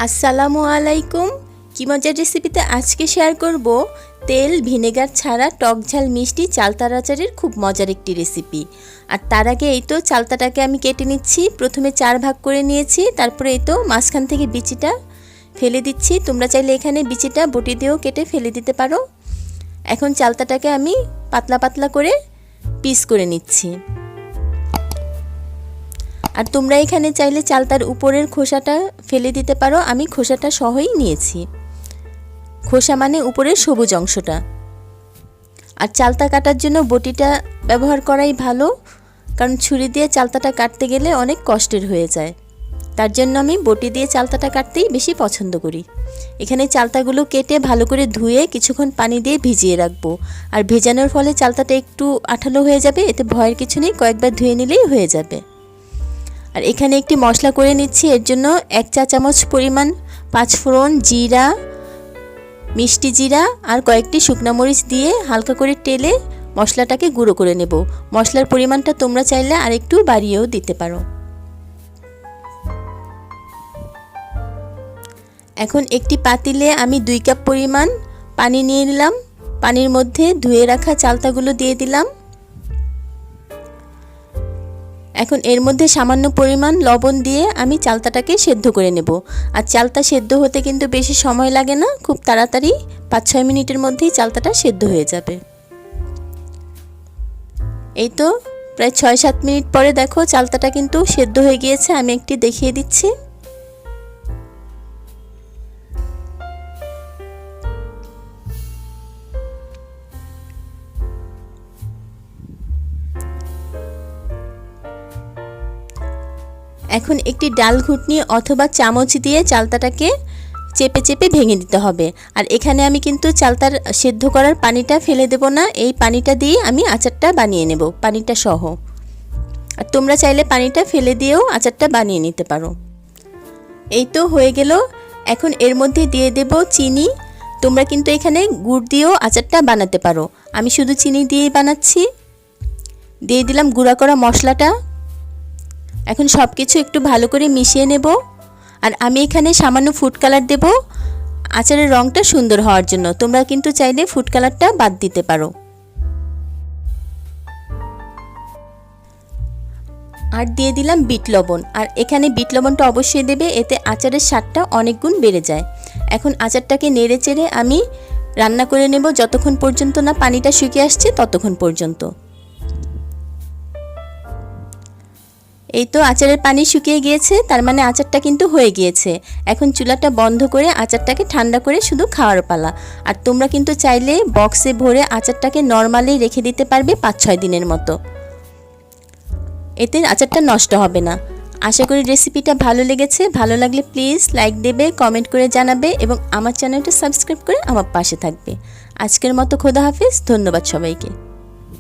আসসালামু আলাইকুম। কি মজার রেসিপিতে আজকে শেয়ার করব তেল ভিনেগার ছাড়া টক ঝাল মিষ্টি চালতার আচারের খুব মজার একটি রেসিপি। আর তার আগে এই তো চালতাটাকে আমি কেটে নিচ্ছি। প্রথমে 4 ভাগ করে নিয়েছি, তারপরে এই তো মাঝখান থেকে বিচিটা ফেলে দিচ্ছি। তোমরা চাইলে এখানে বিচিটা বটি দিয়েও কেটে ফেলে দিতে পারো। এখন চালতাটাকে আমি পাতলা পাতলা করে পিস করে নিচ্ছি। আর তোমরা এখানে চাইলে চালতার উপরের খোসাটা ফেলে দিতে পারো, আমি খোসাটা সহই নিয়েছি। খোসা মানে উপরের সবুজ অংশটা। আর চালতা কাটার জন্য বটিটা ব্যবহার করাই ভালো, কারণ ছুরি দিয়ে চালতাটা কাটতে গেলে অনেক কষ্টের হয়ে যায়। তার জন্য আমি বটি দিয়ে চালতাটা কাটতেই বেশি পছন্দ করি। এখানে চালতাগুলো কেটে ভালো করে ধুয়ে কিছুক্ষণ পানি দিয়ে ভিজিয়ে রাখবো। আর ভেজানোর ফলে চালতাটা একটু আঠালো হয়ে যাবে, এতে ভয়ের কিছু নেই, কয়েকবার ধুয়ে নিলেই হয়ে যাবে। আর এখানে একটি মশলা করে নিচ্ছি। এর জন্য 1 চা চামচ পরিমাণ 5 ফোড়ন, জিরা, মিষ্টি জিরা আর কয়েকটি শুকনো মরিচ দিয়ে হালকা করে টেলে মশলাটাকে গুঁড়ো করে নেব। মশলার পরিমাণটা তোমরা চাইলে আর একটু বাড়িয়েও দিতে পারো। এখন একটি পাতিলে আমি 2 কাপ পরিমাণ পানি নিয়ে নিলাম। পানির মধ্যে ধুয়ে রাখা চালতাগুলো দিয়ে দিলাম। এখন এর মধ্যে সামান্য পরিমাণ লবণ দিয়ে আমি চালতাটাকে সেদ্ধ করে নেব। আর চালতা সেদ্ধ হতে কিন্তু বেশি সময় লাগে না, খুব তাড়াতাড়ি 5-6 মিনিটের মধ্যেই চালতাটা সেদ্ধ হয়ে যাবে। এই তো প্রায় 6-7 মিনিট পরে দেখো চালতাটা কিন্তু সেদ্ধ হয়ে গিয়েছে। আমি একটি দেখিয়ে দিচ্ছি। এখন একটি ডাল ঘুটনি অথবা চামচ দিয়ে চালতাটাকে চেপে চেপে ভেঙে দিতে হবে। আর এখানে আমি কিন্তু চালতার সেদ্ধ করার পানিটা ফেলে দেব না, এই পানিটা দিয়ে আমি আচারটা বানিয়ে নেব, পানিটা সহ। আর তোমরা চাইলে পানিটা ফেলে দিয়েও আচারটা বানিয়ে নিতে পারো। এই তো হয়ে গেল। এখন এর মধ্যে দিয়ে দেব চিনি। তোমরা কিন্তু এখানে গুড় দিয়েও আচারটা বানাতে পারো, আমি শুধু চিনি দিয়েই বানাচ্ছি। দিয়ে দিলাম গুঁড়া করা মশলাটা। এখন সব কিছু একটু ভালো করে মিশিয়ে নেব। আর আমি এখানে সামান্য ফুড কালার দেব আচারের রঙটা সুন্দর হওয়ার জন্য। তোমরা কিন্তু চাইলে ফুড কালারটা বাদ দিতে পারো। আর দিয়ে দিলাম বিট লবণ। আর এখানে বিট লবণটা অবশ্যই দেবে, এতে আচারের স্বাদটা অনেক গুণ বেড়ে যায়। এখন আচারটাকে নেড়ে চেড়ে আমি রান্না করে নেব যতক্ষণ পর্যন্ত না পানিটা শুকিয়ে আসছে ততক্ষণ পর্যন্ত। এই তো আচারের পানি শুকিয়ে গিয়েছে, তার মানে আচারটা কিন্তু হয়ে গিয়েছে। এখন চুলাটা বন্ধ করে আচারটাকে ঠান্ডা করে শুধু খাওয়ার পালা। আর তোমরা কিন্তু চাইলে বক্সে ভরে আচারটাকে নর্মালি রেখে দিতে পারবে 5-6 দিনের মতো, এতে আচারটা নষ্ট হবে না। আশা করি রেসিপিটা ভালো লেগেছে। ভালো লাগলে প্লিজ লাইক দেবে, কমেন্ট করে জানাবে এবং আমার চ্যানেলটা সাবস্ক্রাইব করে আমার পাশে থাকবে। আজকের মতো খোদা হাফেজ, ধন্যবাদ সবাইকে।